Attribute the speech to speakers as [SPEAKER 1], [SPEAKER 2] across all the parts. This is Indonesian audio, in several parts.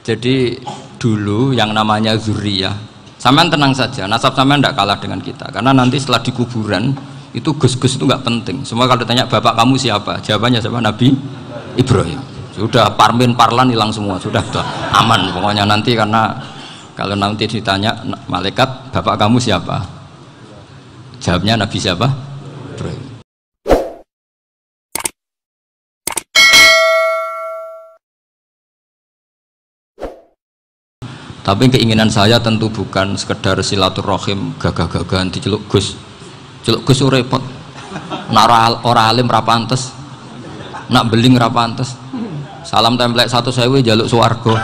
[SPEAKER 1] Jadi dulu yang namanya zuriyah, sampean tenang saja, nasab sampean tidak kalah dengan kita, karena nanti setelah di kuburan itu gus-gus itu nggak penting. Semua kalau ditanya bapak kamu siapa, jawabannya siapa? Nabi Ibrahim. Sudah parmin parlan hilang semua, sudah aman pokoknya nanti. Karena kalau nanti ditanya malaikat bapak kamu siapa, jawabnya Nabi siapa? Ibrahim. Tapi keinginan saya tentu bukan sekedar silaturahim gagah-gagahan diceluk Gus. Celuk Gus repot. Nak ora alim ra pantes. Nak beling ra pantes. Salam templek 1.000 jaluk swarga.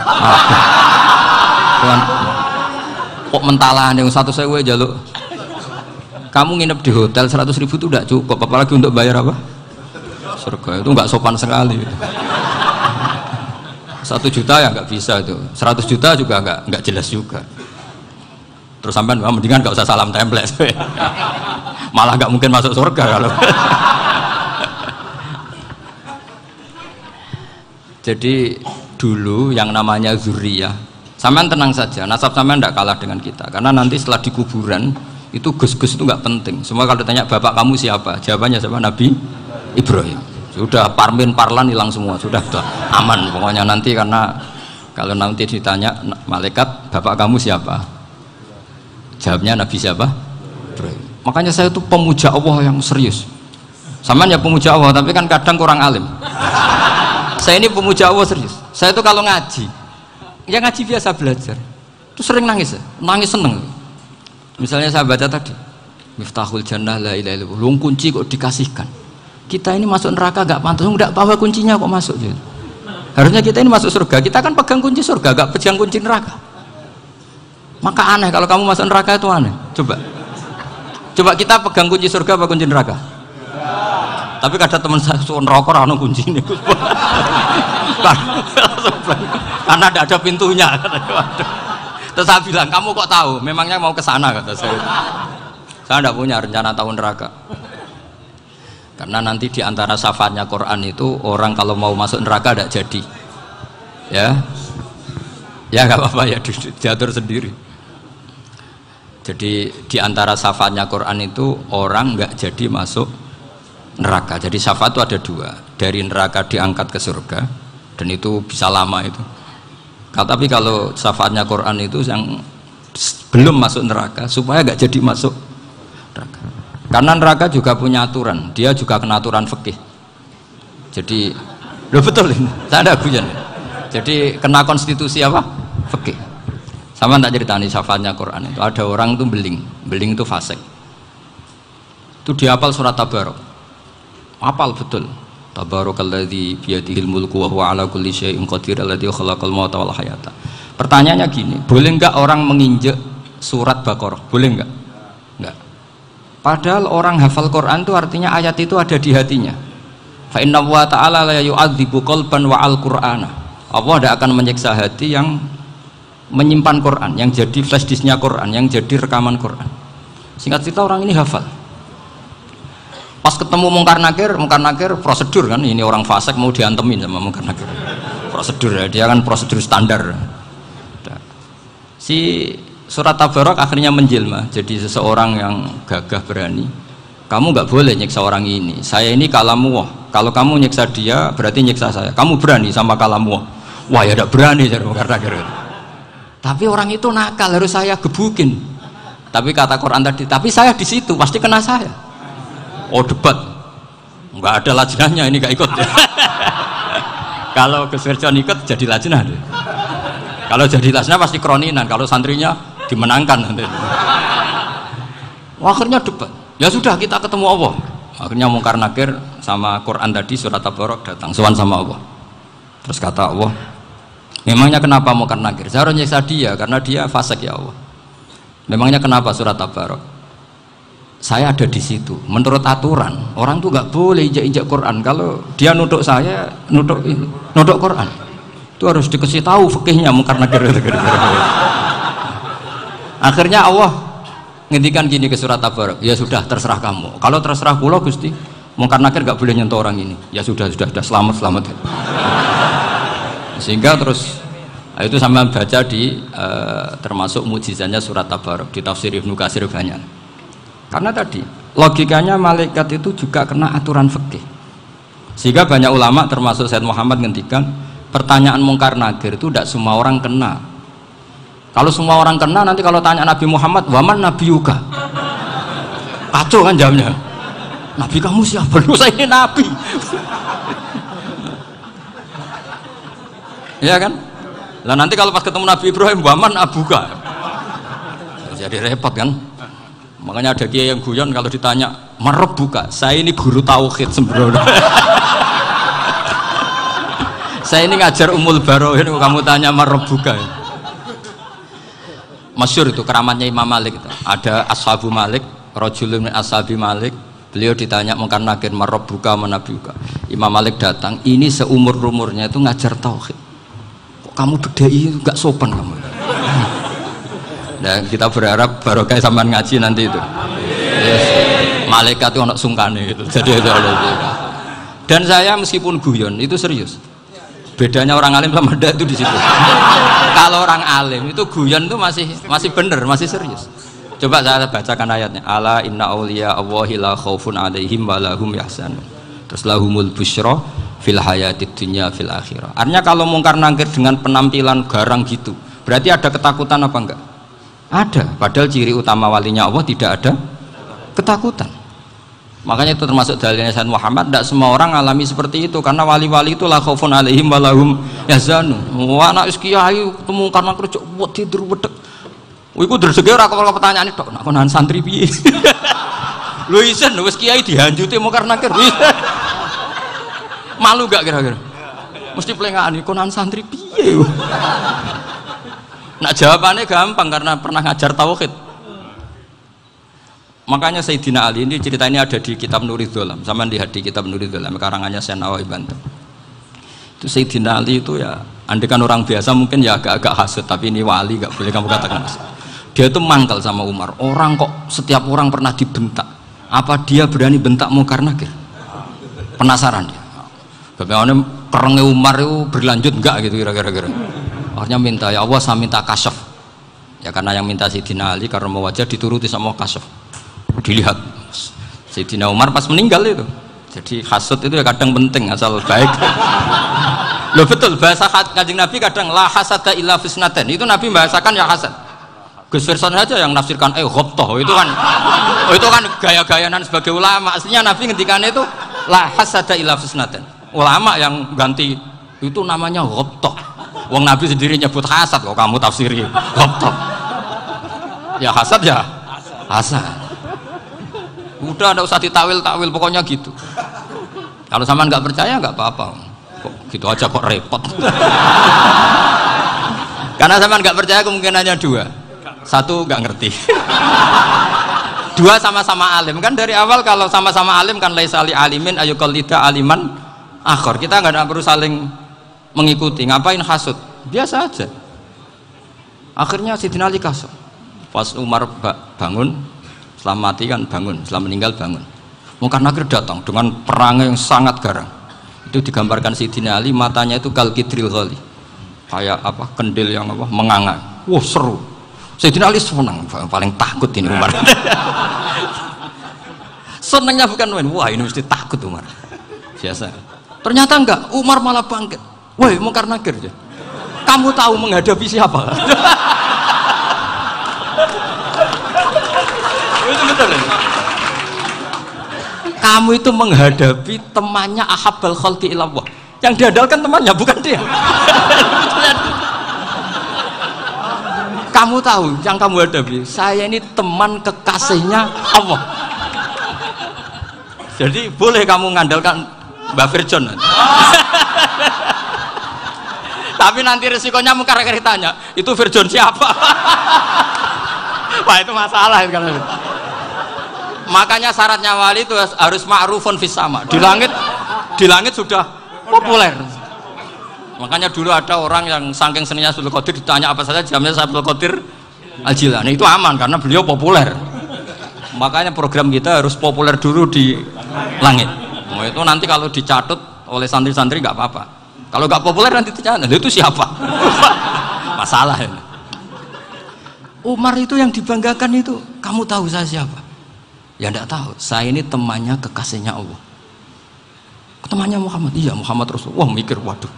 [SPEAKER 1] Kok mentalan yang 1.000 jaluk. Kamu nginep di hotel 100.000 itu tidak cukup, apalagi untuk bayar apa? Surga. Itu enggak sopan sekali. 1 juta ya nggak bisa itu, 100 juta juga nggak jelas juga. Terus sampai mendingan nggak usah salam template, malah nggak mungkin masuk surga kalau. Jadi dulu yang namanya zuriyah, sampean tenang saja, nasab sampean tidak kalah dengan kita, karena nanti setelah di kuburan itu gus-gus itu nggak penting. Semua kalau ditanya bapak kamu siapa, jawabannya siapa? Nabi Ibrahim. Sudah parmin parlan hilang semua, sudah aman pokoknya nanti. Karena kalau nanti ditanya malaikat bapak kamu siapa, jawabnya Nabi siapa? Ibrahim. Makanya saya itu pemuja Allah yang serius. Sama ya pemuja Allah, tapi kan kadang kurang alim. Saya ini pemuja Allah serius. Saya itu kalau ngaji, ya ngaji biasa belajar, itu sering nangis, nangis seneng. Misalnya saya baca tadi, Miftahul Jannah la ilaha illallah, luang kunci kok dikasihkan. Kita ini masuk neraka gak pantas, enggak bawa kuncinya kok masuk gitu. Harusnya kita ini masuk surga, kita kan pegang kunci surga, gak pegang kunci neraka. Maka aneh kalau kamu masuk neraka itu aneh. Coba kita pegang kunci surga apa kunci neraka? Tapi ada teman saya suka neraka anu kunci ini. Karena tidak ada pintunya. Terus saya bilang, kamu kok tahu? Memangnya mau ke sana kata saya. Saya tidak punya rencana tahu neraka. Karena nanti diantara syafaatnya Quran itu orang kalau mau masuk neraka tidak jadi, ya nggak apa-apa ya, diatur sendiri. Jadi diantara syafaatnya Quran itu orang nggak jadi masuk neraka. Jadi syafaat itu ada 2, dari neraka diangkat ke surga, dan itu bisa lama itu. Tapi kalau syafaatnya Quran itu yang belum masuk neraka supaya nggak jadi masuk neraka. Karena neraka juga punya aturan, dia juga kena aturan fikih. Jadi, betul ini, saya ada guyon. Jadi kena konstitusi apa? Fikih. Sama tak ceritani syafaatnya Quran itu, ada orang itu beling itu fasik. Itu dihafal surat Tabarok, hafal betul. Tabarakalladzi biyadihil mulku wa huwa ala kulli syai'in qadir alladzi khalaqal mauta wal hayata. Pertanyaannya gini, boleh enggak orang menginjek surat Baqarah? Boleh enggak? Enggak. Padahal orang hafal Quran itu artinya ayat itu ada di hatinya. Fa inna wa ta'ala la yu'adzibu qalban wa al-Qur'ana. Allah tidak akan menyiksa hati yang menyimpan Quran, yang jadi flash disknya Quran, yang jadi rekaman Quran. Singkat cerita orang ini hafal. Pas ketemu Mungkar Nakir prosedur kan, ini orang fasik mau diantemin sama Mungkar Nakir. Prosedur ya, dia kan prosedur standar. Si surat Tabarok akhirnya menjelma jadi seseorang yang gagah berani. Kamu nggak boleh nyiksa orang ini, saya ini kalamullah. Kalau kamu nyiksa dia berarti nyiksa saya. Kamu berani sama kalamullah? Wah ya tidak berani jadi karena gitu. Tapi orang itu nakal, harus saya gebukin. Tapi kata Quran tadi, tapi saya di situ pasti kena saya. Oh debat, nggak ada lajnahnya ini nggak ikut. Kalau Gus Wirjon ikut jadi lajnah. Kalau jadi lajnah pasti kroninan. Kalau santrinya dimenangkan nanti. Akhirnya debat. Ya sudah kita ketemu Allah. Akhirnya Mungkar Nakir sama Quran tadi surat Tabarok datang sowan sama Allah. Terus kata Allah, memangnya kenapa Mungkar Nakir? Saya harus nyiksa dia karena dia fasik ya Allah. Memangnya kenapa surat Tabarok? Saya ada di situ. Menurut aturan orang tuh nggak boleh injak-injak Quran. Kalau dia nutuk saya, nutuk Quran, itu harus dikasih tahu fikihnya Mungkar Nakir. Akhirnya Allah ngendikan gini ke surat Tabarok, ya sudah terserah kamu. Kalau terserah kula Gusti, Mungkar Nakir gak boleh nyentuh orang ini. Ya sudah selamat. Sehingga terus Nah, itu sama baca di termasuk mujizatnya surat Tabarok di tafsir Ibnu Katsir banyak. Karena tadi logikanya malaikat itu juga kena aturan fikih. Sehingga banyak ulama termasuk Said Muhammad ngendikan pertanyaan mungkar nakir itu tidak semua orang kena. Kalau semua orang kena nanti kalau tanya Nabi Muhammad, waman nabiyuka? Kacau kan jamnya. Nabi kamu siapa? Lu saya ini nabi. Ya kan? Lah nanti kalau pas ketemu Nabi Ibrahim, waman abuka? Jadi repot kan? Makanya ada kiai yang guyon kalau ditanya, "Marebuka?" Saya ini guru tauhid sembrono. Saya ini ngajar Ummul Barohin, kamu tanya marebuka. Masyhur itu keramatnya Imam Malik itu. Ada Ashabu Malik, rajulun min ashabi Malik. Beliau ditanya mungkar nakir marebuka manabiuka. Imam Malik datang, ini seumur-umurnya itu ngajar tauhid. Kok kamu bedai enggak sopan kamu. Dan kita berharap barokah sampean ngaji nanti itu. Yes. Malaikat itu anak sungkane itu. Jadi dan saya meskipun guyon itu serius. Bedanya orang alim sama ndak itu di situ. Kalau orang alim itu guyon itu masih bener, masih serius. Coba saya bacakan ayatnya. Ala inna auliya Allahi la khaufun alaihim wa lahum yahzanun. Terus lahumul busyra fil hayatid dunya fil akhirah. Artinya kalau mungkar nangkir dengan penampilan garang gitu, berarti ada ketakutan apa enggak? Ada. Padahal ciri utama walinya Allah tidak ada ketakutan. Makanya itu termasuk dalilnya Sayyid Muhammad, tidak semua orang alami seperti itu karena wali-wali itu la khaufun alaihim wa lahum yahzanun. Wah anak kiai ketemu karena kerja buat tidur wedek. Iku dresege ora kok pertanyaan tok nek konan santri piye. Lho isen wis kiai dihanjuti mau karena nakir. Malu gak kira-kira? Mesti plengane konan santri piye. Nak jawabannya gampang karena pernah ngajar tauhid. Makanya Sayyidina Ali ini cerita ini ada di kitab Nurul Dholam, sama lihat di kitab Nurul Dholam karangannya Syekh Nawawi Banten. Itu Sayyidina Ali itu ya, andekan orang biasa mungkin ya agak-agak hasut, tapi ini wali gak boleh kamu katakan hasut. Dia itu mangkal sama Umar. Orang kok setiap orang pernah dibentak, apa dia berani bentak mungkar nakir? Penasaran dia. Bagaimana perangnya Umar itu berlanjut enggak gitu kira-kira. Akhirnya minta, ya Allah saya minta kasyaf. Ya karena yang minta Sayyidina Ali karena mau wajah dituruti sama kasyaf. Dilihat Sayyidina Umar pas meninggal itu. Jadi hasud itu ya kadang penting asal baik. Loh betul bahasa Kanjeng Nabi kadang la hasada illa fisnaten. Itu Nabi bahasakan ya hasad. Gus Verson aja yang nafsirkan ghobtoh itu kan gaya-gayanan sebagai ulama. Aslinya Nabi ngendikannya itu la hasada illa fisnaten. Ulama yang ganti itu namanya ghobtoh. Wong Nabi sendiri nyebut hasad kok kamu tafsiri ghobtoh. Ya hasad ya hasad. Udah ada usah ditawil-tawil pokoknya gitu. Kalau sama nggak percaya nggak apa-apa. Kok gitu aja kok repot. Karena sama nggak percaya kemungkinannya dua. Satu nggak ngerti. Dua sama-sama alim kan dari awal kalau sama-sama alim kan laisa li alimin ayuqallida aliman akhor. Kita nggak perlu saling mengikuti. Ngapain hasud? Biasa aja. Akhirnya Sayyidina Ali kasih. Pas Umar bangun. Setelah mati kan bangun, setelah meninggal bangun. Mungkar nakir datang dengan perang yang sangat garang. Itu digambarkan Sayyidina Ali matanya itu kalkidril ghali. Kayak apa? Kendil yang apa? Menganga. Wah seru. Sayyidina Ali senang, paling takut ini Umar. Senangnya bukan main. Wah ini mesti takut Umar. Biasa. Ternyata enggak. Umar malah bangkit. Woi mungkar nakir. Kamu tahu menghadapi siapa? Itu betul ya? Kamu itu menghadapi temannya ahabbal khalqi ilallah. Yang diandalkan temannya bukan dia. Kamu tahu yang kamu hadapi, saya ini teman kekasihnya Allah. Jadi boleh kamu mengandalkan Mbak Virjon. Tapi nanti resikonya mungkar nakir tanya, itu Virjon siapa? Wah itu masalah kan. Makanya syaratnya wali itu harus ma'rufun fis sama. Di langit sudah populer. Makanya dulu ada orang yang saking seninya Abdul Qadir ditanya apa saja jamnya Abdul Qadir Al-Jilani itu aman karena beliau populer. Makanya program kita harus populer dulu di langit. Nah, itu nanti kalau dicatut oleh santri-santri nggak apa-apa. Kalau nggak populer nanti ditanya, itu siapa? masalah ini. Umar itu yang dibanggakan itu, kamu tahu saya siapa? Ya enggak tahu, saya ini temannya kekasihnya Allah. Temannya Muhammad, iya Muhammad Rasul. Wah mikir, waduh,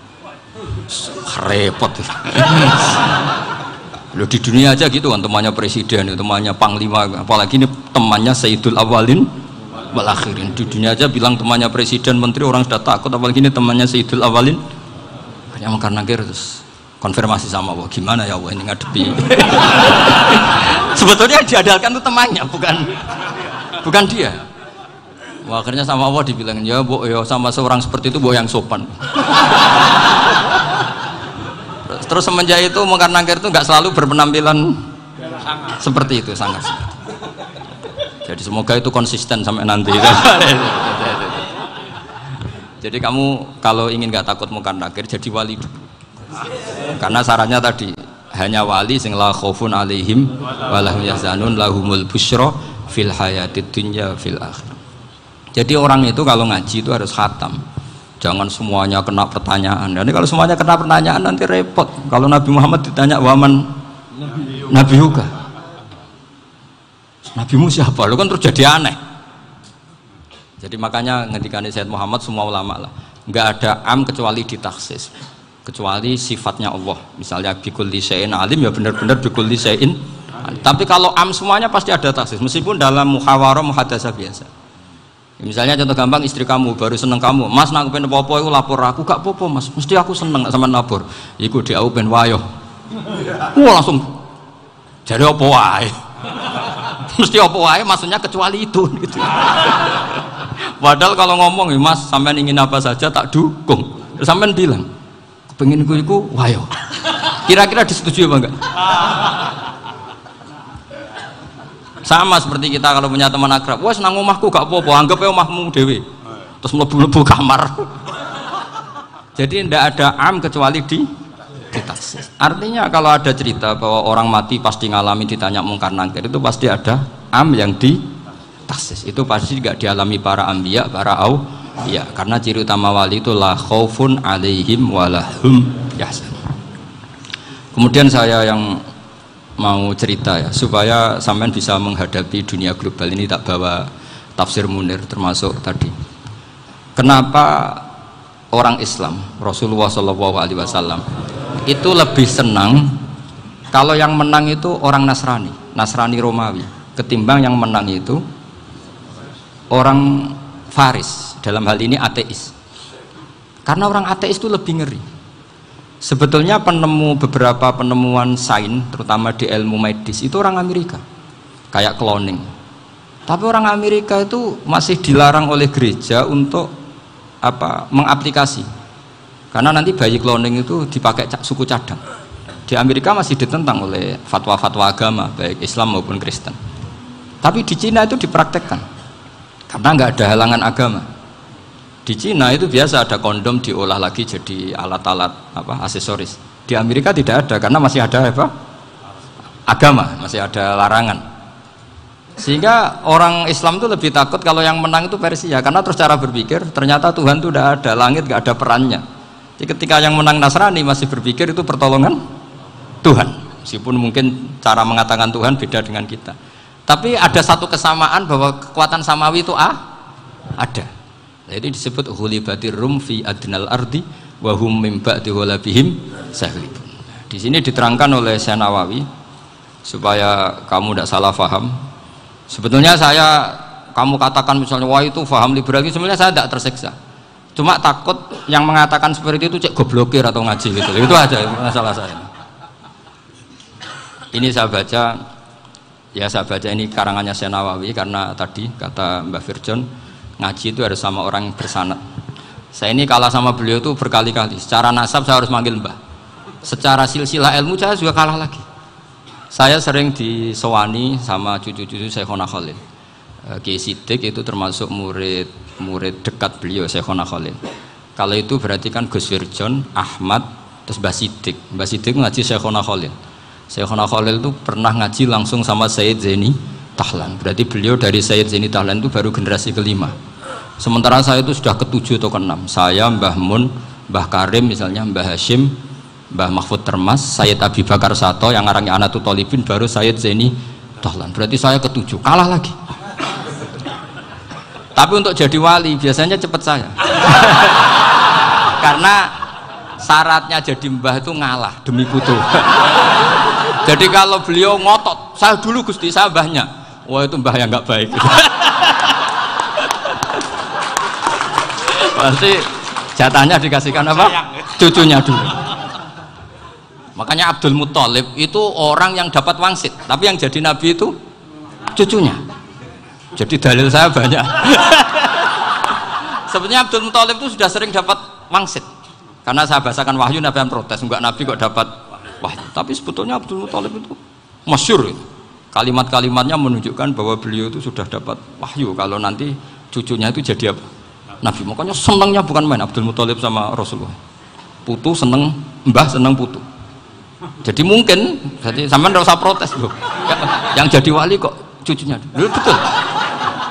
[SPEAKER 1] repot. Loh di dunia aja gitu kan, temannya presiden, temannya panglima, apalagi ini temannya Sayyidul Awalin wal Akhirin. Di dunia aja bilang temannya presiden, menteri, orang sudah takut, apalagi ini temannya Sayyidul Awalin. Hanya karena terus konfirmasi sama Allah, gimana ya Allah ini ngadepi. Sebetulnya yang diadalkan itu temannya, bukan dia. Wah, akhirnya sama Allah dibilang, ya bu, ya sama seorang seperti itu bu yang sopan. Terus semenjak itu Mungkar Nakir itu nggak selalu berpenampilan seperti itu, sangat. Jadi semoga itu konsisten sampai nanti. Jadi kamu kalau ingin nggak takut Mungkar Nakir, jadi wali dulu. Karena syaratnya tadi hanya wali sing la khaufun alaihim walahum yahzanun lahumul busyra fil hayatid dunya fil akhir. Jadi orang itu kalau ngaji itu harus khatam. Jangan semuanya kena pertanyaan. Nanti kalau semuanya kena pertanyaan nanti repot. Kalau Nabi Muhammad ditanya waman Nabi juga. Nabimu siapa? Lu kan terus jadi aneh. Jadi makanya ngendikane Sayyid Muhammad semua ulama lah, nggak ada am kecuali ditaksis. Kecuali sifatnya Allah, misalnya bikulli syai'in alim, ya benar-benar bikulli syai'in. Tapi kalau am semuanya pasti ada taksis, meskipun dalam muhawarah muhadasah biasa. Ya, misalnya contoh gampang, istri kamu baru seneng kamu, mas nak pengen apa-apa itu lapor aku, gak apa-apa mas, mesti aku seneng sama lapor. Iku dia aku pengen wayo, wah langsung jadi apa wae, mesti apa wae, maksudnya kecuali itu. Gitu. Padahal kalau ngomong, mas sampean ingin apa saja tak dukung, sampean bilang pengen iku wayo. Kira-kira disetujui apa enggak? Sama seperti kita kalau punya teman akrab, wes nang omahku gak apa-apa, anggap ya omahmu dewe. Terus mlebu-mlebu kamar. Jadi tidak ada am kecuali ditaksis. Artinya kalau ada cerita bahwa orang mati pasti ngalami ditanya Mungkar Nakir, itu pasti ada am yang ditaksis. Itu pasti enggak dialami para anbiya, para ya, karena ciri utama wali itu la khaufun alaihim walahum yahzanun. Kemudian saya yang mau cerita ya, supaya sampean bisa menghadapi dunia global ini, tak bawa tafsir Munir termasuk tadi. Kenapa orang Islam, Rasulullah SAW itu lebih senang kalau yang menang itu orang Nasrani Romawi, ketimbang yang menang itu orang Faris, dalam hal ini ateis. Karena orang ateis itu lebih ngeri. Sebetulnya beberapa penemuan sains, terutama di ilmu medis, itu orang Amerika, kayak cloning. Tapi orang Amerika itu masih dilarang oleh gereja untuk mengaplikasi. Karena nanti bayi cloning itu dipakai suku cadang. Di Amerika masih ditentang oleh fatwa-fatwa agama, baik Islam maupun Kristen. Tapi di Cina itu dipraktekkan. Karena nggak ada halangan agama. Di Cina itu biasa ada kondom diolah lagi jadi alat-alat aksesoris. Di Amerika tidak ada karena masih ada agama, masih ada larangan. Sehingga orang Islam itu lebih takut kalau yang menang itu Persia, karena terus cara berpikir ternyata Tuhan itu tidak ada, langit nggak ada perannya. Jadi ketika yang menang Nasrani masih berpikir itu pertolongan Tuhan, meskipun mungkin cara mengatakan Tuhan beda dengan kita. Tapi ada satu kesamaan bahwa kekuatan samawi itu ada. Jadi disebut hulibatir rum fi adnal ardi wa hum min ba'di ghalabihim sahlibun. Di sini diterangkan oleh Syekh Nawawi supaya kamu tidak salah paham. Sebetulnya kamu katakan misalnya wah itu paham liberal, sebenarnya saya tidak tersiksa. Cuma takut yang mengatakan seperti itu cek goblokir atau ngaji gitu. Itu aja masalah saya. Ini saya baca. Ya saya baca ini karangannya Syekh Nawawi karena tadi kata Mbak Firjon ngaji itu harus sama orang bersanad. Saya ini kalah sama beliau itu berkali-kali. Secara nasab saya harus manggil Mbah. Secara silsilah ilmu saya juga kalah lagi. Saya sering disewani sama cucu-cucu Syekhona Khalil. Kiai Sidik itu termasuk murid dekat beliau Syekhona Khalil. Kalau itu berarti kan Gus Firjon, Ahmad, terus Mbah Sidik. Mbah Sidik ngaji Syekhona Khalil. Syekhona Khalil itu pernah ngaji langsung sama Sayyid Zaini Tahlan. Berarti beliau dari Sayyid Zaini Tahlan itu baru generasi kelima. Sementara saya itu sudah ke-7 atau ke-6. Saya, Mbah Mun, Mbah Karim misalnya, Mbah Hashim, Mbah Mahfud Termas, Sayyid Abi Bakar Sato yang ngarangnya Anatul Thalibin, baru Sayyid Zaini Dahlan. Berarti saya ketujuh, kalah lagi. Tapi untuk jadi wali biasanya cepat saya. Karena syaratnya jadi mbah itu ngalah demi putu. Jadi kalau beliau ngotot, saya dulu Gusti, saya mbahnya. Wah itu mbah yang nggak baik. Pasti jatahnya dikasihkan apa? Cucunya dulu. Makanya Abdul Muthalib itu orang yang dapat wangsit, tapi yang jadi nabi itu cucunya. Jadi dalil saya banyak. Sebenarnya Abdul Muthalib itu sudah sering dapat wangsit. Karena saya bahasakan wahyu, Nabi yang protes, enggak nabi kok dapat wahyu. Tapi sebetulnya Abdul Muthalib itu masyhur itu. Kalimat-kalimatnya menunjukkan bahwa beliau itu sudah dapat wahyu kalau nanti cucunya itu jadi apa? Nabi. Makanya senangnya bukan main Abdul Muthalib sama Rasulullah. Putu seneng, mbah seneng putu. Jadi mungkin, jadi sampean enggak usah protes loh. Yang jadi wali kok cucunya. Dulu betul.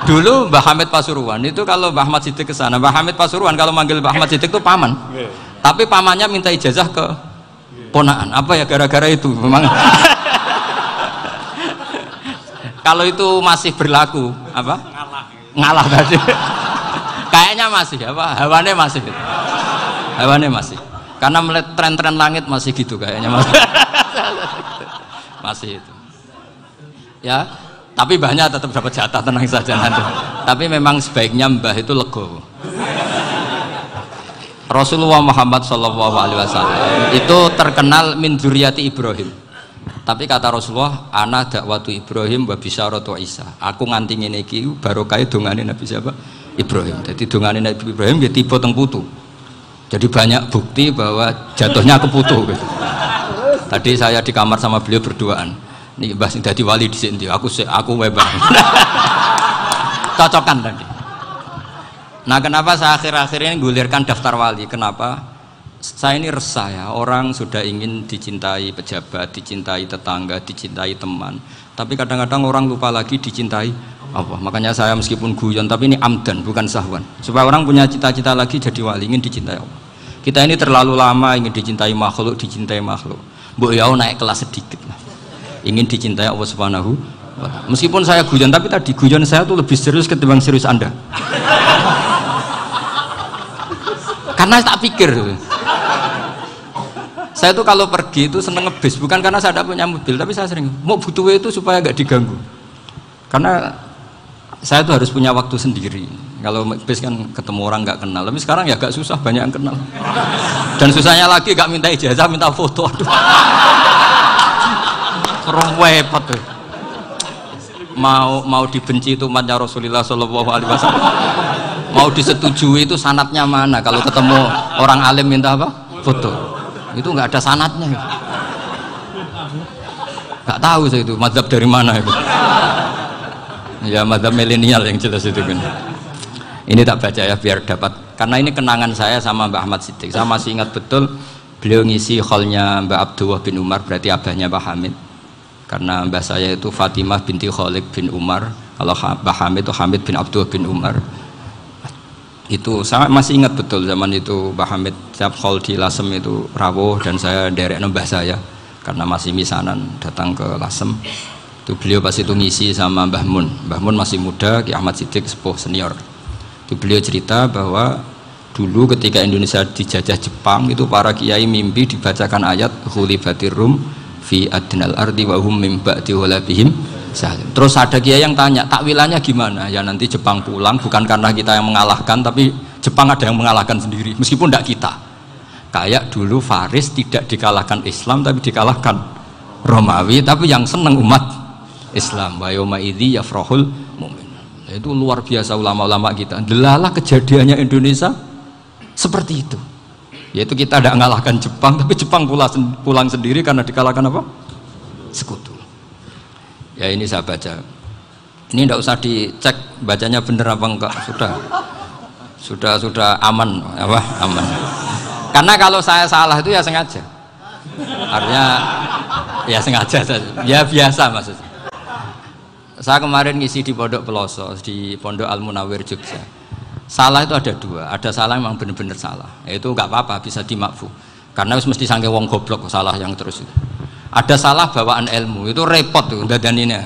[SPEAKER 1] Dulu Mbah Hamid Pasuruan itu kalau Mbah Ahmad Siddiq ke sana, Mbah Hamid Pasuruan kalau manggil Mbah Ahmad Siddiq itu paman. Tapi pamannya minta ijazah ke ponaan. Apa ya gara-gara itu memang. Kalau itu masih berlaku, apa? Ngalah tadi. Kayaknya masih apa? Hawane masih. Hawane masih. Karena melihat tren-tren langit masih gitu kayaknya masih. Masih itu. Ya, tapi mbahnya tetap dapat jatah, tenang saja nanti. Tapi memang sebaiknya mbah itu legowo. Rasulullah Muhammad SAW itu terkenal min dzurriyyati Ibrahim. Tapi kata Rasulullah, ana dakwatu Ibrahim wa bisyaratu Isa. Aku nganti ngene iki barokah dongane Nabi siapa? Ibrahim. Jadi dongane Nabi Ibrahim dia tiba teng putu. Jadi banyak bukti bahwa jatuhnya ke putu gitu. Tadi saya di kamar sama beliau berduaan. Nih Mbah sing dadi wali di sini, aku webang. Cocokkan tadi. Nah, kenapa saya akhir-akhir ini gulirkan daftar wali? Kenapa? Saya ini resah ya, orang sudah ingin dicintai pejabat, dicintai tetangga, dicintai teman. Tapi kadang-kadang orang lupa lagi dicintai Allah. Makanya saya meskipun guyon, tapi ini amdan, bukan sahwan. Supaya orang punya cita-cita lagi jadi wali, ingin dicintai Allah. Kita ini terlalu lama ingin dicintai makhluk, dicintai makhluk. Mbok ya naik kelas sedikit lah. Ingin dicintai Allah Subhanahu wa Ta'ala. Meskipun saya guyon, tapi tadi guyon saya tuh lebih serius ketimbang serius Anda. Karena tak pikir. Saya tuh kalau pergi itu seneng ngebis, bukan karena saya tidak punya mobil, tapi saya sering mau butuh itu supaya nggak diganggu. Karena saya tuh harus punya waktu sendiri. Kalau bis kan ketemu orang nggak kenal, tapi sekarang ya agak susah, banyak yang kenal. Dan susahnya lagi nggak minta ijazah, minta foto. Aduh. Repot tuh. Mau dibenci itu umatnya Rasulullah Shallallahu Alaihi Wasallam. Mau disetujui itu sanatnya mana? Kalau ketemu orang alim minta apa? Foto. Itu nggak ada sanatnya. Nggak tahu saya itu mazhab dari mana itu. Ya mazhab milenial yang jelas itu kan. Ini tak baca ya biar dapat, karena ini kenangan saya sama Mbak Ahmad Siddiq. Saya masih ingat betul beliau ngisi hallnya Mbak Abdullah bin Umar, berarti abahnya Mbak Hamid. Karena mbah saya itu Fatimah binti Khalid bin Umar, kalau Mbak Hamid itu Hamid bin Abdullah bin Umar. Itu saya masih ingat betul zaman itu Mbah Hamid setiap hall di Lasem itu rawuh dan saya derek mbah saya karena masih misanan datang ke Lasem. Itu beliau pas itu ngisi sama Mbah Mun. Mbah Mun masih muda, Ki Ahmad Siddiq sepuh senior. Itu beliau cerita bahwa dulu ketika Indonesia dijajah Jepang itu para kiai mimpi dibacakan ayat Ghulibatir Rum fi adnal ardi wa hum min ba'di ghalabihim. Terus ada kiai yang tanya, takwilannya gimana? Ya nanti Jepang pulang bukan karena kita yang mengalahkan, tapi Jepang ada yang mengalahkan sendiri, meskipun tidak kita. Kayak dulu Faris tidak dikalahkan Islam, tapi dikalahkan Romawi, tapi yang senang umat Islam. Wa yauma idzi yafrahul mu'min. Itu luar biasa ulama-ulama kita. Delalah kejadiannya Indonesia seperti itu. Yaitu kita tidak mengalahkan Jepang, tapi Jepang pulang sendiri karena dikalahkan apa? Sekutu. Ya ini saya baca. Ini tidak usah dicek bacanya bener apa enggak, sudah aman apa? Aman. Karena kalau saya salah itu ya sengaja. Artinya ya sengaja saja. Ya biasa maksudnya. Saya kemarin ngisi di Pondok Peloso, di Pondok Al Munawir Jogja. Salah itu ada dua, ada salah memang benar-benar salah. Itu enggak apa-apa, bisa dimakfu. Karena mesti sangke wong goblok salah yang terus itu. Ada salah bawaan ilmu itu repot tuh dadan ini.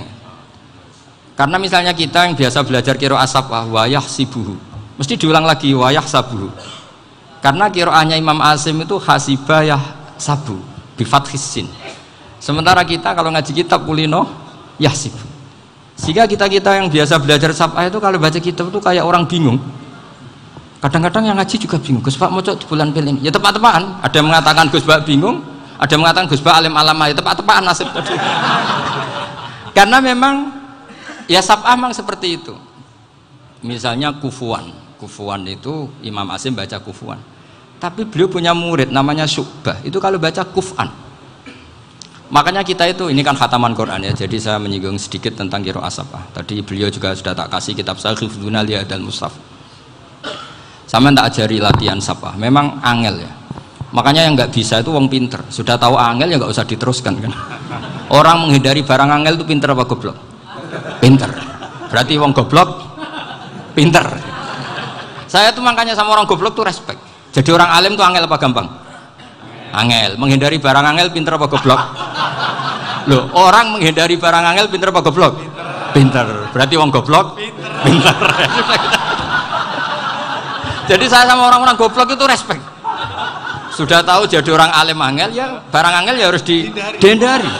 [SPEAKER 1] Karena misalnya kita yang biasa belajar qiraah sab'ah wayah sibuhu, mesti diulang lagi wayah sabuhu. Karena qiraahnya Imam Asim itu hasibah yah sabu bi fathis sin. Sementara kita kalau ngaji kitab kulino yahsibu. Sehingga kita yang biasa belajar sab'ah itu kalau baca kitab itu kayak orang bingung. Kadang-kadang yang ngaji juga bingung. Gus Pak mocok di bulan pilih. Ya tepat-tepatan. Ada yang mengatakan Gus Pak bingung, ada yang mengatakan Gus Pak alim alama. Ya tepat-tepatan nasib tadi. Karena memang ya sab'ah memang seperti itu. Misalnya kufuan. Kufuan itu Imam Asim baca kufuan. Tapi beliau punya murid namanya Syu'bah. Itu kalau baca kuf'an. Makanya kita itu, ini kan khataman Quran ya. Jadi saya menyinggung sedikit tentang qiraah sab'ah. Tadi beliau juga sudah tak kasih kitab saya Hifdzuna Liyadal Mushaf. Sama tak ajari latihan sab'ah. Memang angel ya. Makanya yang nggak bisa itu wong pinter. Sudah tahu angel ya nggak usah diteruskan kan. Orang menghindari barang angel itu pinter apa goblok? Pinter. Berarti wong goblok pinter. Saya tuh makanya sama orang goblok tuh respect. Jadi orang alim tuh angel apa gampang? Angel. Menghindari barang angel pinter apa goblok? Loh, orang menghindari barang angel pinter apa goblok? Pinter. Berarti wong goblok pinter. Jadi saya sama orang-orang goblok itu respect. Sudah tahu jadi orang alim angel ya barang angel ya harus dihindari.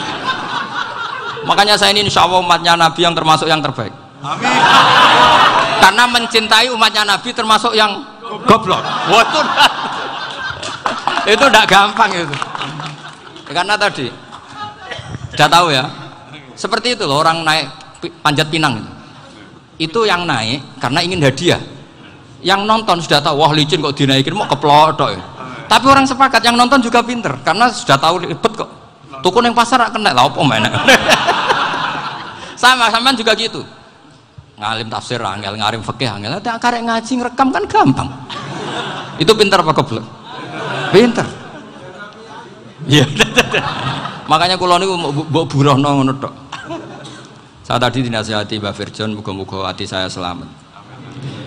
[SPEAKER 1] Makanya saya ini insya Allah umatnya Nabi yang termasuk yang terbaik. Amin. Karena mencintai umatnya Nabi termasuk yang goblok. Waduh. Itu tidak gampang itu. Karena tadi sudah tahu ya. Seperti itu loh orang naik panjat pinang itu. Itu yang naik karena ingin hadiah. Yang nonton sudah tahu wah licin kok dinaikin mau keplodok ya. Tapi orang sepakat yang nonton juga pinter karena sudah tahu ribet kok. Tukun yang pasar kena lah apa mana. Sama juga gitu. Ngalim tafsir angel, ngalim fikih angel. Ada karek ngaji ngerekam kan gampang. Itu pinter apa goblok? Pinter. Iya. Makanya kula niku mbok burohno ngono tok. Saya tadi dinasihati Mbak Firjon muga-muga hati saya selamat.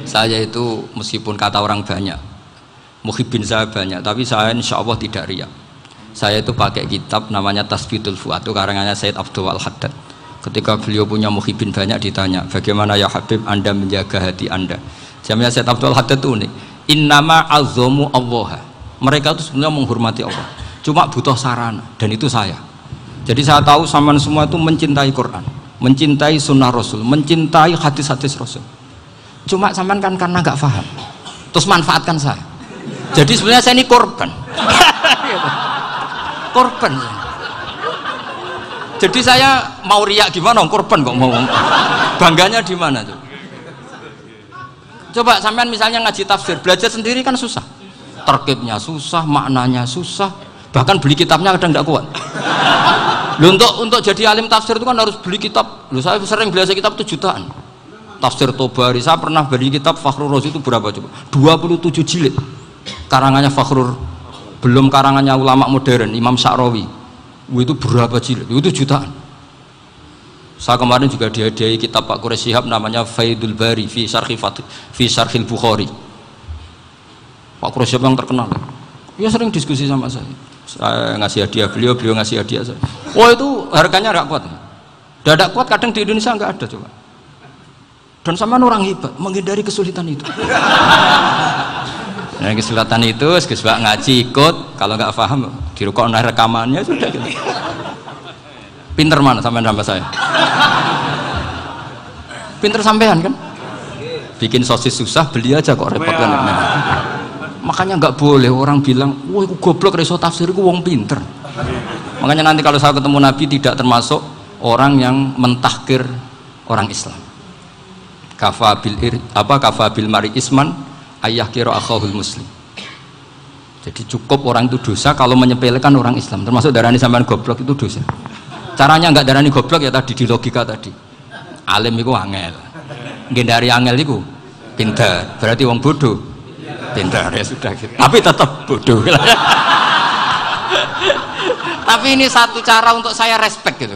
[SPEAKER 1] Saya itu meskipun kata orang banyak, muhibbin saya banyak, tapi saya insya Allah tidak riya. Saya itu pakai kitab namanya Tasbitul Fuad, itu karangannya Said Abdul Al-Haddad. Ketika beliau punya muhibbin banyak ditanya, bagaimana ya Habib Anda menjaga hati Anda? Jamnya Said Abdul Al-Haddad itu unik. Innama azzamu Allah. Mereka itu sebenarnya menghormati Allah. Cuma butuh sarana, dan itu saya. Jadi saya tahu sampean semua itu mencintai Quran, mencintai sunnah Rasul, mencintai hadis-hadis Rasul. Cuma sampean kan karena nggak paham, terus manfaatkan saya. Jadi sebenarnya saya ini korban. Korban. Jadi saya mau riak gimana? Korban kok mau bangganya di mana tuh? Coba sampean misalnya ngaji tafsir, belajar sendiri kan susah. Terkibnya susah, maknanya susah, bahkan beli kitabnya kadang nggak kuat. Loh, untuk jadi alim tafsir itu kan harus beli kitab. Loh, saya sering belajar kitab itu jutaan. Tafsir Tobari, saya pernah beli kitab Fakhrur Razi itu berapa coba? 27 jilid. Karangannya Fakhrur, belum karangannya ulama modern, Imam Sya'rawi. Itu berapa jilid? Itu jutaan. Saya kemarin juga dihadiahi kitab Pak Quraish Shihab namanya Faidul Bari fi Syarhil Bukhari. Pak Quraish Shihab yang terkenal. Dia sering diskusi sama saya. Saya ngasih hadiah beliau ngasih hadiah saya. Wah itu harganya nggak kuat. Tidak kuat kadang di Indonesia nggak ada coba. Dan sama orang hebat menghindari kesulitan itu. Nah, kesulitan itu Gus Bak ngaji ikut, kalau nggak paham dirukon rekamannya sudah gitu. Pinter mana sampean sama saya? Pinter sampean kan? Bikin sosis susah beli aja kok repot kan. Makanya nggak boleh orang bilang, wah aku goblok reso tafsir aku wong pinter. Makanya nanti kalau saya ketemu Nabi tidak termasuk orang yang mentahkir orang Islam. Kafabil mari isman ayah kira akhahul muslim. Jadi cukup orang itu dosa kalau menyepelekan orang Islam, termasuk darani sampean goblok itu dosa. Caranya nggak darani goblok ya tadi di logika tadi. Alim itu angel, dari angel itu pintar, berarti wong bodoh pintar ya sudah gitu. Tapi tetap bodoh. Tapi ini satu cara untuk saya respect gitu.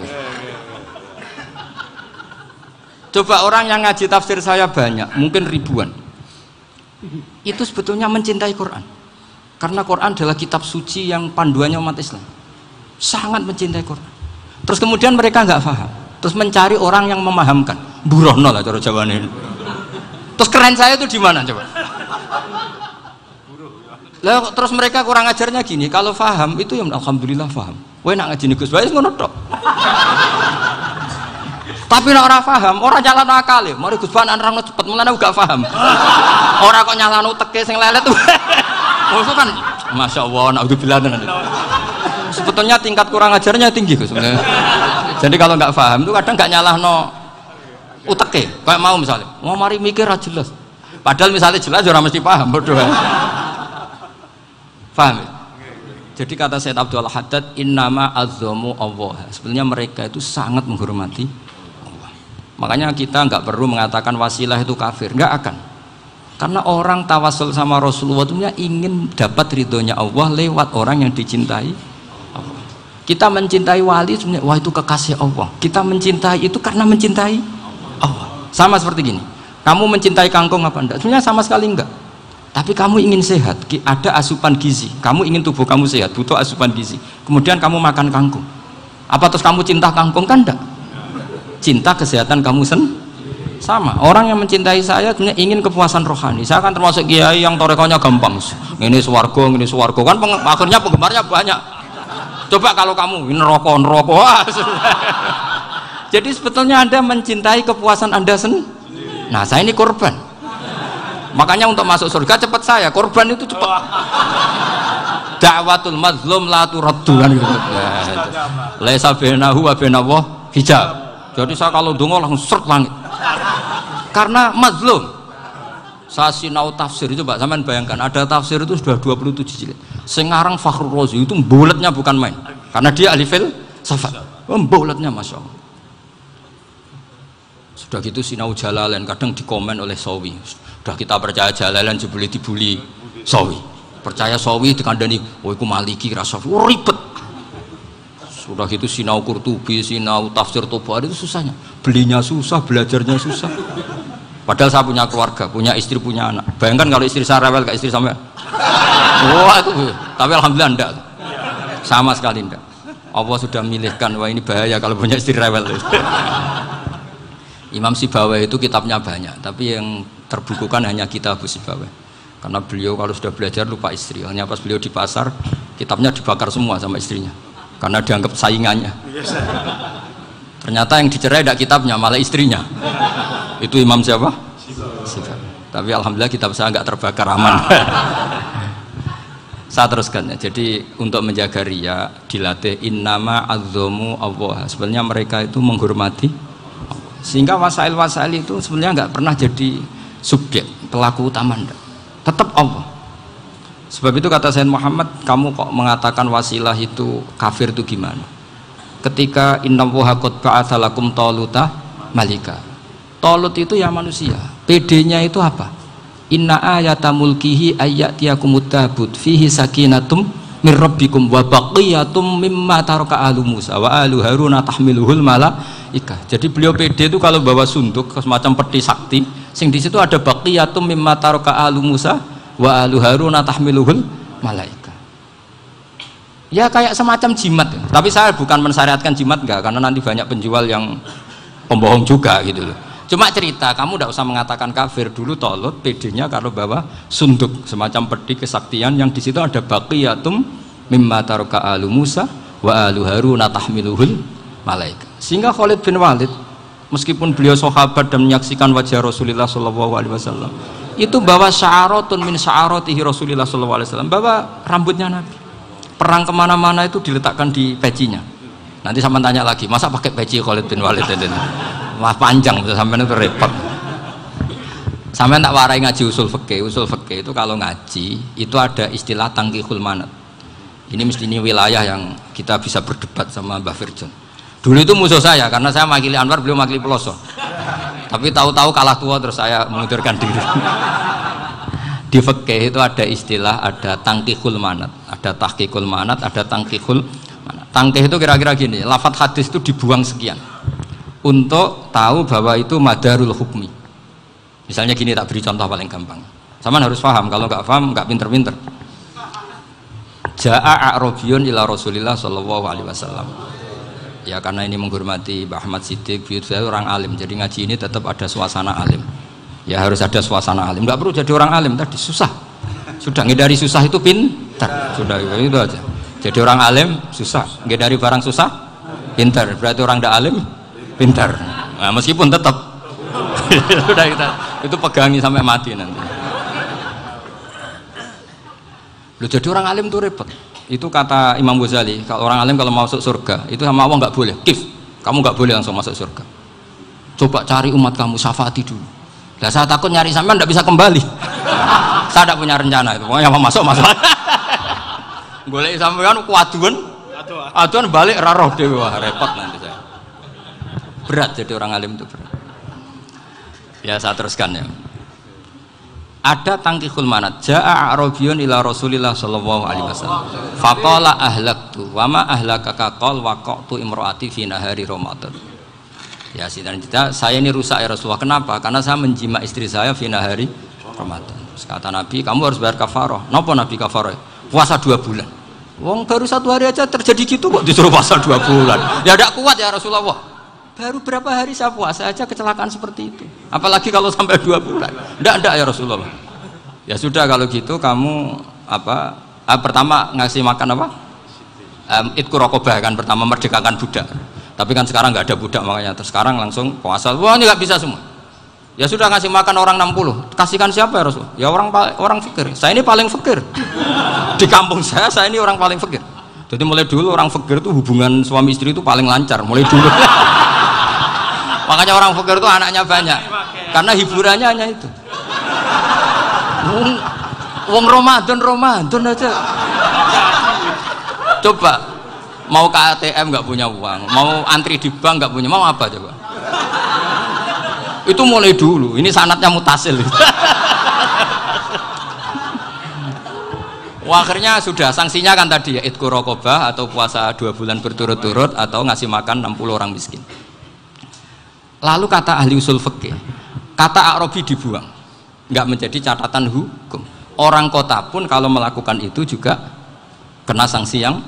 [SPEAKER 1] Coba orang yang ngaji tafsir saya banyak, mungkin ribuan. Itu sebetulnya mencintai Quran. Karena Quran adalah kitab suci yang panduannya umat Islam. Sangat mencintai Quran. Terus kemudian mereka nggak paham. Terus mencari orang yang memahamkan. Burono lah cara Jawane. Terus keren saya itu di mana coba? Lah terus mereka kurang ajarnya gini, kalau paham itu ya alhamdulillah paham. Kowe nak ngaji Gus Bae ngono tok. Tapi nek ora paham, ora nyalano akal e. Mari Gus Bae nerangno cepet, mulane gak paham. Ora kok nyalano teke sing lelet. Maksud kan masyaallah naudzubillah tenan. Sebetulnya tingkat kurang ajarnya tinggi Gus sebenarnya. Jadi kalau nggak paham itu kadang nggak nyalahno uteke. Kayak mau misalnya, mau mari mikir aja jelas. Padahal misalnya jelas ora mesti paham bodoh. Paham ya? Jadi kata Sayyid Abdul Haddad, innama azzamu Allah. Sebenarnya mereka itu sangat menghormati Allah. Makanya kita nggak perlu mengatakan wasilah itu kafir, nggak akan. Karena orang tawasul sama Rasulullah itu ingin dapat ridhonya Allah lewat orang yang dicintai Allah. Kita mencintai wali sebenarnya, wah itu kekasih Allah. Kita mencintai itu karena mencintai Allah. Sama seperti gini, kamu mencintai kangkung apa enggak? Sebenarnya sama sekali enggak. Tapi kamu ingin sehat, ada asupan gizi, kamu ingin tubuh kamu sehat, butuh asupan gizi, kemudian kamu makan kangkung, apa terus kamu cinta kangkung? Kan enggak, cinta kesehatan kamu sama. Orang yang mencintai saya sebenarnya ingin kepuasan rohani. Saya kan termasuk kiai yang torekonya gampang, ini swargo, kan akhirnya penggemarnya banyak. Coba kalau kamu ini neraka. Jadi sebetulnya Anda mencintai kepuasan Anda sendiri. Nah saya ini korban. Makanya untuk masuk surga cepat saya, korban itu cepat. Da'watul mazlum la turaddu kan gitu. Laisa bainahu wa bainallah hijab. Jadi saya kalau donga langsung seret langit. Karena mazlum. Saya sinau tafsir itu Pak, sampean bayangkan ada tafsir itu sudah 27 jilid. Sing ngarang Fakhrul Razi itu bulatnya bukan main. Karena dia ahli filsafat. Bulatnya Masya Allah. Sudah gitu sinau Jalalain kadang dikomen oleh Sawi. Sudah kita percaya Jalalain jebule dibuli Sawi. Percaya Sawi dikandani, "Oh iku Maliki Rasafi." Oh, ribet. Sudah gitu sinau Qurtubi, sinau tafsir Tabari itu susahnya. Belinya susah, belajarnya susah. Padahal saya punya keluarga, punya istri, punya anak. Bayangkan kalau istri saya rewel kayak istri sampai. Wah itu. Tapi alhamdulillah enggak. Sama sekali enggak. Allah sudah milihkan, wah ini bahaya kalau punya istri rewel. Imam Sibawai itu kitabnya banyak, tapi yang terbukukan hanya Kitab Sibawai. Karena beliau kalau sudah belajar lupa istri. Hanya pas beliau di pasar, kitabnya dibakar semua sama istrinya. Karena dianggap saingannya. Ternyata yang dicerai tidak kitabnya, malah istrinya. Itu Imam siapa? Sibawai. Tapi alhamdulillah kitab saya nggak terbakar, aman. Saya teruskan ya. Jadi untuk menjaga ria dilatih innama azzamu Allah. Sebenarnya mereka itu menghormati Allah. Sehingga wasail-wasail itu sebenarnya nggak pernah jadi subjek pelaku utama, enggak. Tetap Allah. Sebab itu kata Sayyid Muhammad, kamu kok mengatakan wasilah itu kafir itu gimana? Ketika innallaha qad ba'atsa lakum taluta malika. Talut itu ya manusia. PD-nya itu apa? Inna ayata mulkihi ayyatiyakumut tabut fihi sakinatum mir rabbikum wa baqiyatum mimma taraka alu Musa wa alu Haruna tahmiluhul malaikah. Jadi beliau PD itu kalau bawa sunduk semacam peti sakti, sing di situ ada baqiyatum mimma taraka alu Musa wa alu Haruna tahmiluhul malaikah. Ya kayak semacam jimat ya. Tapi saya bukan mensyariatkan jimat enggak, karena nanti banyak penjual yang pembohong juga gitu loh. Cuma cerita, kamu tidak usah mengatakan kafir. Dulu Talut PD-nya kalau bawa sunduk semacam peti kesaktian yang di situ ada baqiyatum mimma taraka alu Musa wa alu Haruna tahmiluhul malaika. Sehingga Khalid bin Walid meskipun beliau sahabat dan menyaksikan wajah Rasulullah SAW, itu bawa sya'aratun min sya'aratihi Rasulullah SAW, bawa rambutnya Nabi. Perang kemana-mana itu diletakkan di pecinya. Nanti sama tanya lagi, masa pakai peci Khalid bin Walid ini? Wah panjang, sampai itu repot. Sampai tak warai ngaji usul fikih. Usul fikih itu kalau ngaji itu ada istilah tangkihul manat. Ini mesti ini wilayah yang kita bisa berdebat sama Mbah Firjon. Dulu itu musuh saya karena saya makili Anwar, beliau makili Peloso. Tapi tahu-tahu kalah tua terus saya mengundurkan diri. Di fikih itu ada istilah, ada tangkihul manat, ada tahqiqul manat, ada tangkihul manat. Tangkih itu kira-kira gini, lafadz hadis itu dibuang sekian untuk tahu bahwa itu madarul hukmi. Misalnya gini, tak beri contoh paling gampang. Sama harus paham, kalau nggak paham nggak pinter-pinter. Ja'a a'rabiyun ila Rasulillah sallallahu alaihi wasallam. Ya karena ini menghormati Mbah Ahmad Siddiq, saya orang alim, jadi ngaji ini tetap ada suasana alim. Ya harus ada suasana alim. Enggak perlu jadi orang alim tadi susah. Sudah ngindari susah itu pintar. Sudah itu aja. Jadi orang alim susah, ngindari barang susah pintar. Berarti orang tidak alim pintar. Nah, meskipun tetap sudah itu pegangi sampai mati nanti. Loh, jadi orang alim itu repot. Itu kata Imam Ghazali, kalau orang alim kalau mau masuk surga itu sama Allah nggak boleh. Kif, kamu nggak boleh langsung masuk surga. Coba cari umat kamu, syafaati dulu. Lah saya takut nyari sampean nggak bisa kembali. Saya tidak punya rencana itu. Pokoknya mau masuk. Golek sampean kuaduan. Aduan balik raroh dewe, wah repot nanti saya. Berat jadi orang alim itu berat. Ya saya teruskan ya. Ada tangkihul manat. Ja'a a'rabiyun ila Rasulillah sallallahu alaihi wasallam. Faqala ahlaktu wa ma ahlakaka qal waqa'tu imraati fi nahari Ramadan. Ya sidang kita, saya ini rusak ya Rasulullah. Kenapa? Karena saya menjima istri saya fi nahari Ramadan. Terus kata Nabi, kamu harus bayar kafarah. Napa Nabi kafarah? Puasa 2 bulan. Wong baru 1 hari aja terjadi gitu kok disuruh puasa 2 bulan. Ya tidak kuat ya Rasulullah. Baru berapa hari saya puasa aja kecelakaan seperti itu. Apalagi kalau sampai 2 bulan. Enggak ya Rasulullah. Ya sudah kalau gitu kamu apa? Pertama ngasih makan apa? Itku rokobah kan pertama merdekakan budak. Tapi kan sekarang nggak ada budak makanya. Terus sekarang langsung puasa. Wah ini nggak bisa semua. Ya sudah ngasih makan orang 60. Kasihkan siapa ya Rasul? Ya orang fakir. Saya ini paling fakir. Di kampung saya ini orang paling fakir. Jadi mulai dulu orang fakir itu hubungan suami istri itu paling lancar. Mulai dulu. Makanya orang fakir itu anaknya banyak karena hiburannya hanya itu. Wong Ramadan aja. Coba mau ke ATM nggak punya uang, mau antri di bank nggak punya, mau apa coba? Itu mulai dulu. Ini sanatnya mutasil. Wah, akhirnya sudah sanksinya kan tadi ya itqu raqabah atau puasa 2 bulan berturut-turut atau ngasih makan 60 orang miskin. Lalu kata ahli usul fikih, kata a'rabi dibuang, nggak menjadi catatan hukum. Orang kota pun kalau melakukan itu juga kena sanksi yang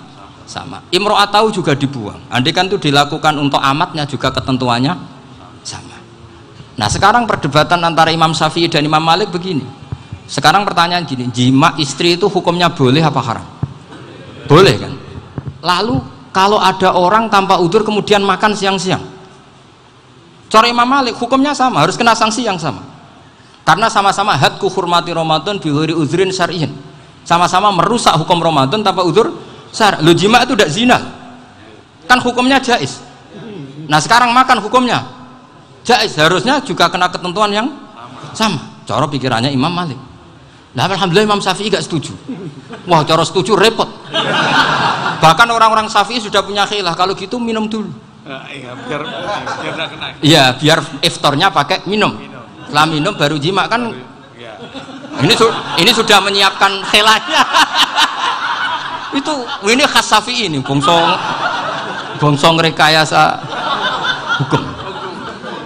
[SPEAKER 1] sama. Imro'atau juga dibuang. Andai kan itu dilakukan untuk amatnya juga ketentuannya sama. Nah sekarang perdebatan antara Imam Syafi'i dan Imam Malik begini. Sekarang pertanyaan gini, jima istri itu hukumnya boleh apa haram? Boleh kan? Lalu kalau ada orang tanpa udzur kemudian makan siang-siang, cara Imam Malik hukumnya sama, harus kena sanksi yang sama. Karena sama-sama hadku hurmati Ramadan bi ghairi uzrin syar'iyyin. Sama-sama merusak hukum Ramadan tanpa udzur syar'. Lo jima itu tidak zina. Kan hukumnya jaiz. Nah, sekarang makan hukumnya jaiz, harusnya juga kena ketentuan yang sama. Cara pikirannya Imam Malik. Nah, alhamdulillah Imam Syafi'i gak setuju. Wah, cara setuju repot. Bahkan orang-orang Syafi'i sudah punya khilaf, kalau gitu minum dulu.
[SPEAKER 2] Iya, biar gak kena.
[SPEAKER 1] Iya, biar iftarnya pakai minum. Setelah minum baru jima kan. Ini sudah menyiapkan khilafnya. Ini khas Syafi'i ini, bongsong rekayasa hukum.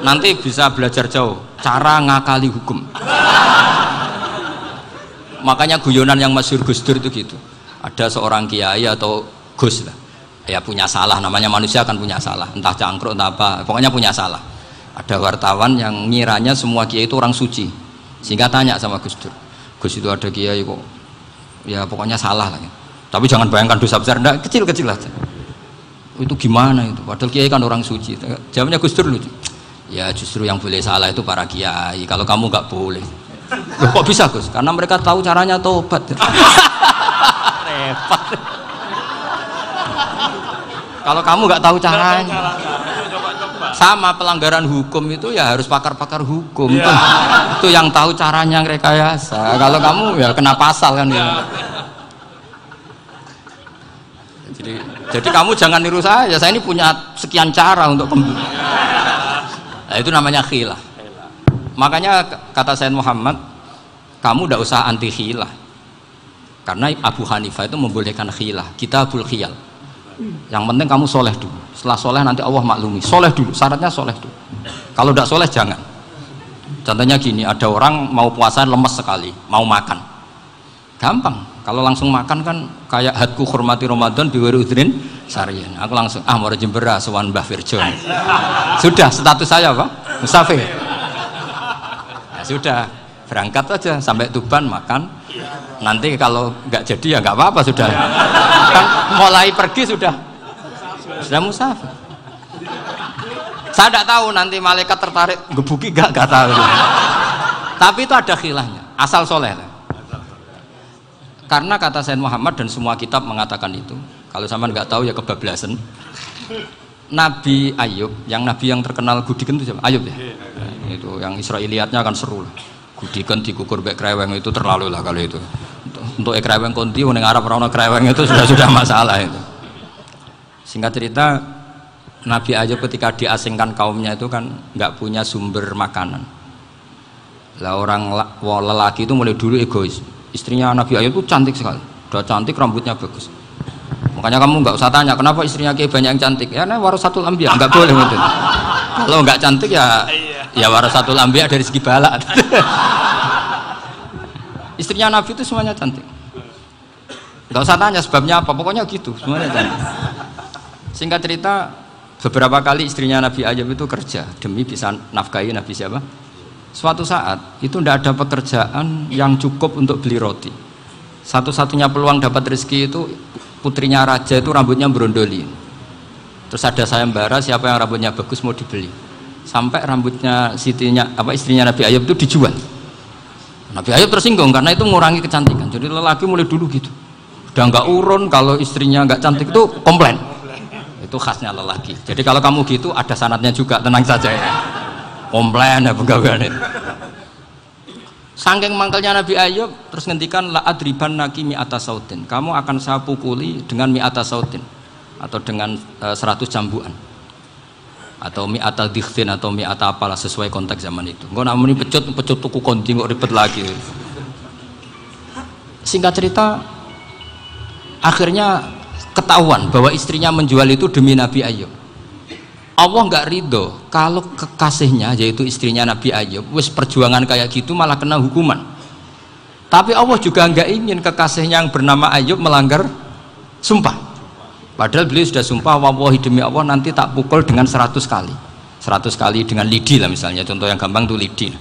[SPEAKER 1] Nanti bisa belajar jauh cara ngakali hukum. Makanya guyonan yang masyhur Gus Dur itu gitu. Ada seorang kiai atau Gus lah, ya punya salah, namanya manusia kan punya salah, entah cangkruk entah apa, pokoknya punya salah. Ada wartawan yang ngiranya semua kiai itu orang suci, sehingga tanya sama Gus Dur, Gus itu ada kiai kok ya pokoknya salah lah ya. Tapi jangan bayangkan dosa besar, enggak, kecil-kecil aja. Itu gimana itu, padahal kiai kan orang suci. Jawabnya Gus Dur lucu, ya justru yang boleh salah itu para kiai, kalau kamu nggak boleh. Loh, kok bisa Gus? Karena mereka tahu caranya tobat. Repot. Kalau kamu nggak tahu caranya, sama pelanggaran hukum itu ya harus pakar-pakar hukum. Ya. Itu yang tahu caranya rekayasa. Kalau kamu ya kena pasal kan. Ya. Jadi kamu jangan niru saya. Saya ini punya sekian cara untuk pembunuh. Nah, itu namanya khilaf. Makanya kata Sayyid Muhammad, kamu tidak usah anti khilaf, karena Abu Hanifah itu membolehkan khilaf, kitabul khiyal. Yang penting kamu soleh dulu, setelah soleh nanti Allah maklumi. Soleh dulu, syaratnya soleh dulu. Kalau tidak soleh jangan. Contohnya gini, ada orang mau puasa lemes sekali, mau makan, gampang. Kalau langsung makan kan kayak hadku hormati Ramadan biwiri udrin sarian. Aku langsung mau Jember sowan Mbah Firjo. Sudah status saya apa? Musafir. Ya sudah, berangkat aja sampai Tuban makan. Nanti kalau nggak jadi ya nggak apa-apa sudah. Kan mulai pergi sudah musafir. Saya tidak tahu nanti malaikat tertarik gebuki nggak tahu. Tapi itu ada khilafnya, asal soleh. Karena kata Sayyid Muhammad dan semua kitab mengatakan itu. Kalau sama nggak tahu ya kebablasan. Nabi Ayub, yang nabi yang terkenal Gudiken itu siapa? Ayub ya. Itu yang Israiliyatnya akan seru lah. Gudiken dikukur bek kreweng itu terlalu lah kalau itu. Untuk kreweng konti, ning Arab ora ono kreweng itu sudah masalah itu. Singkat cerita, Nabi Ayub ketika diasingkan kaumnya itu kan nggak punya sumber makanan. Lah orang lelaki itu mulai dulu egois. Istrinya Nabi Ayub itu cantik sekali, udah cantik, rambutnya bagus. Makanya kamu nggak usah tanya kenapa istrinya kayak banyak yang cantik. Ya, warasatul anbiya, nggak boleh gitu. Kalau nggak cantik ya warasatul anbiya dari segi balak. Istrinya Nabi itu semuanya cantik. Nggak usah tanya sebabnya apa, pokoknya gitu, semuanya cantik. Singkat cerita, beberapa kali istrinya Nabi Ayub itu kerja demi bisa nafkahi Nabi siapa? Suatu saat itu tidak ada pekerjaan yang cukup untuk beli roti. Satu-satunya peluang dapat rezeki itu putrinya raja itu rambutnya berondoli. Terus ada sayembara siapa yang rambutnya bagus mau dibeli. Sampai rambutnya istrinya Nabi Ayub itu dijual. Nabi Ayub tersinggung karena itu mengurangi kecantikan. Jadi lelaki mulai dulu gitu. Udah nggak urun kalau istrinya nggak cantik itu komplain. Itu khasnya lelaki. Jadi kalau kamu gitu ada sanadnya juga, tenang saja ya. Komplain ya pegawaian itu. Saking mangkelnya Nabi Ayub terus ngendikan la adriban naki mi'ata sautin. Kamu akan saya pukuli dengan mi'ata sautin atau dengan 100 cambukan. Atau mi'ata dikhtin atau mi'ata apalah sesuai konteks zaman itu. Engko namanya pecut tuku konti kok ribet lagi. Singkat cerita akhirnya ketahuan bahwa istrinya menjual itu demi Nabi Ayub. Allah nggak ridho kalau kekasihnya yaitu istrinya Nabi Ayub wis perjuangan kayak gitu malah kena hukuman. Tapi Allah juga nggak ingin kekasihnya yang bernama Ayub melanggar sumpah. Padahal beliau sudah sumpah, wallahi demi Allah nanti tak pukul dengan 100 kali. 100 kali dengan lidi lah misalnya, contoh yang gampang tuh lidi.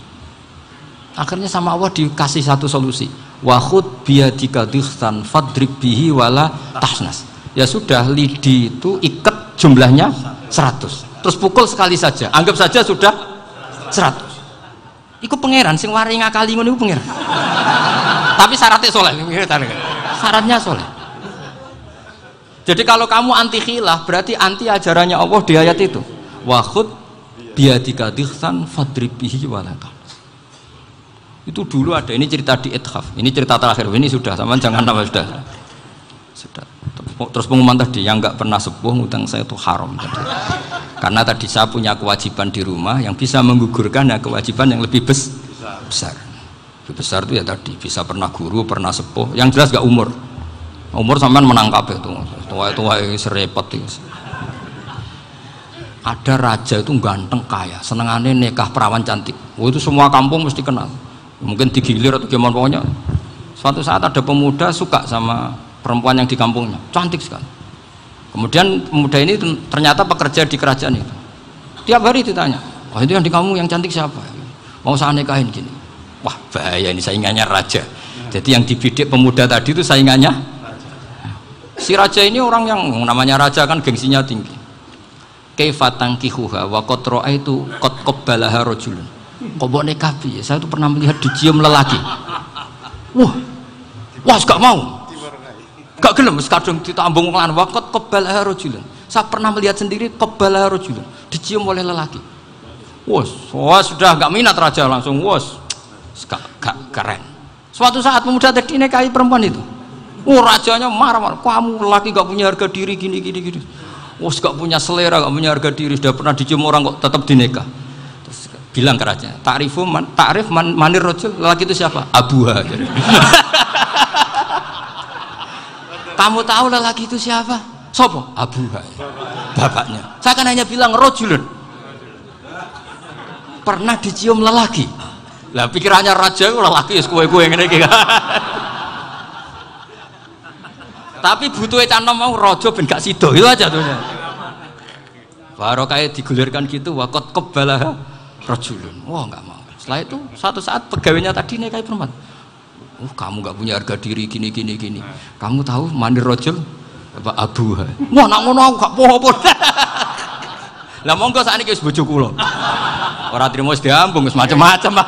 [SPEAKER 1] Akhirnya sama Allah dikasih satu solusi. Wa khud biyadika dikhtan fadrib bihi wala tahnas. Ya sudah, lidi itu ikat jumlahnya 100. Terus pukul sekali saja, anggap saja sudah 100. Iku pangeran sing wari ngakali ngono iku pangeran. Tapi syaratnya soleh, syaratnya soleh. Jadi kalau kamu anti khilaf berarti anti ajarannya Allah di ayat itu. Wa khud biyadika dikhtan fadrib bihi wala tahnas. Itu dulu ada, ini cerita di Ithaf. Ini cerita terakhir, ini sudah, sama jangan nama sudah. Terus pengumuman tadi yang nggak pernah sepuh ngutang saya itu haram tadi. Karena tadi saya punya kewajiban di rumah yang bisa menggugurkan ya kewajiban yang lebih besar. Lebih besar itu ya tadi bisa pernah guru, pernah sepuh. Yang jelas gak umur. Umur sampean menang kabeh itu. Tua serepet itu. Ada raja itu ganteng kaya, senengannya nikah perawan cantik. Oh, itu semua kampung mesti kenal. Mungkin digilir atau gimana pokoknya. Suatu saat ada pemuda suka sama perempuan yang di kampungnya, cantik sekali. Kemudian pemuda ini ternyata pekerja di kerajaan itu. Tiap hari ditanya, wah itu yang di kamu yang cantik siapa? Mau saya nikahin gini. Wah bahaya ini, saingannya raja. Jadi yang dibidik pemuda tadi itu saingannya. Si raja ini orang yang namanya raja kan gengsinya tinggi. Kaifatang kihuha wa qad ra'aitu qad qabbalaha rajulun. Kok mbok nikah piye? Saya tuh pernah melihat dicium lelaki. Wah gak mau. Gak gelem wis kadung ditambung lan waqat qabbalaha rajulun. Saya pernah melihat sendiri qabbalaha rajulun, dicium oleh lelaki. Wah sudah gak minat raja langsung gak keren. Suatu saat pemuda tadi nikahi perempuan itu. Rajanya marah-marah, kamu lelaki gak punya harga diri gini. Gak punya selera, gak punya harga diri, sudah pernah dicium orang kok tetap dinikah. Terus bilang ke raja, ta'rif manir rajul, lelaki itu siapa? Abuha. Kamu tahu lelaki itu siapa? Sopo? Abu bapaknya. Saya kan hanya bilang rojulun. Pernah dicium lelaki. Lah pikirannya raja lelaki kue-kue ngene iki. Tapi butuhe canom mau raja ben gak sida. Itu aja tuh. Baru kayak digulirkan gitu wakot kebalah rajulun. Wah enggak mau. Setelah itu satu saat pegawainya tadi nikahi perempuan. Kamu gak punya harga diri gini. Kamu tahu mandir rajul apa abu? Wah nak ngono aku gak apa-apa. Lah monggo sakniki wis bojo kula. Ora trimo wis diambung wis macam-macam.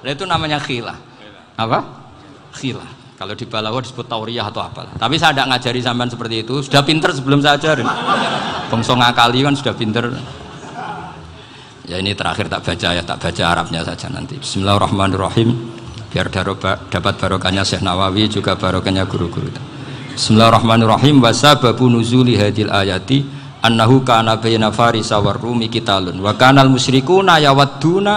[SPEAKER 1] Lah itu namanya khilah. Apa? Khilah. Kalau di Balawa disebut tauriyah atau apalah. Tapi saya tidak ngajari sampean seperti itu. Sudah pinter sebelum saya ajarin. Bangsa ngakali kan sudah pinter. Ya ini terakhir tak baca Arabnya saja nanti. Bismillahirrahmanirrahim. Biar dapat barokahnya Syekh Nawawi juga barokahnya guru-guru. Bismillahirrahmanirrahim. Wasababu nuzuli hadil ayati annahu kana baina farisa war rumi qitalun wa kanal musyrikuna yawadduna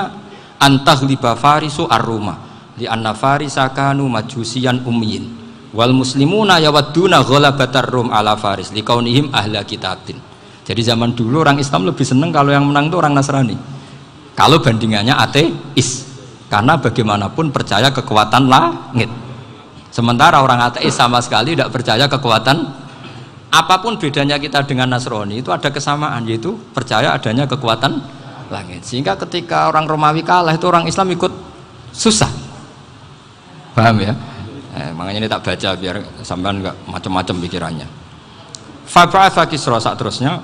[SPEAKER 1] antaghliba farisu ar-ruma li anna farisa kanu majusiyan ummiyin wal muslimuna yawadduna ghalabatar rum ala faris liqaunihim ahla kitabin. Jadi zaman dulu orang Islam lebih senang kalau yang menang itu orang Nasrani. Kalau bandingannya ateis. Karena bagaimanapun percaya kekuatan langit. Sementara orang ateis sama sekali tidak percaya kekuatan. Apapun bedanya kita dengan Nasrani itu ada kesamaan, yaitu percaya adanya kekuatan langit. Sehingga ketika orang Romawi kalah itu orang Islam ikut susah. Paham ya? Makanya ini tak baca biar sampean enggak macam-macam pikirannya. Fab'atha Kisra saat terusnya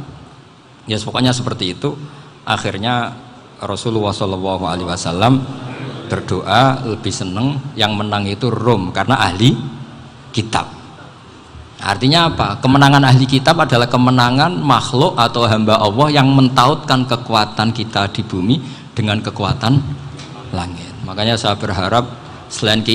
[SPEAKER 1] ya pokoknya seperti itu. Akhirnya Rasulullah SAW berdoa lebih senang yang menang itu Rom karena ahli kitab. Artinya apa? Kemenangan ahli kitab adalah kemenangan makhluk atau hamba Allah yang mentautkan kekuatan kita di bumi dengan kekuatan langit. Makanya saya berharap selain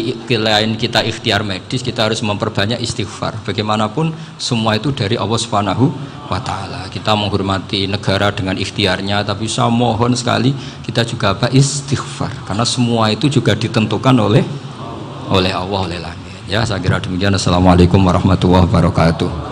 [SPEAKER 1] kita ikhtiar medis, kita harus memperbanyak istighfar. Bagaimanapun semua itu dari Allah Subhanahu wa Ta'ala. Kita menghormati negara dengan ikhtiarnya, tapi saya mohon sekali kita juga istighfar, karena semua itu juga ditentukan oleh Allah, oleh langit. Ya, saya kira demikian. Assalamualaikum warahmatullahi wabarakatuh.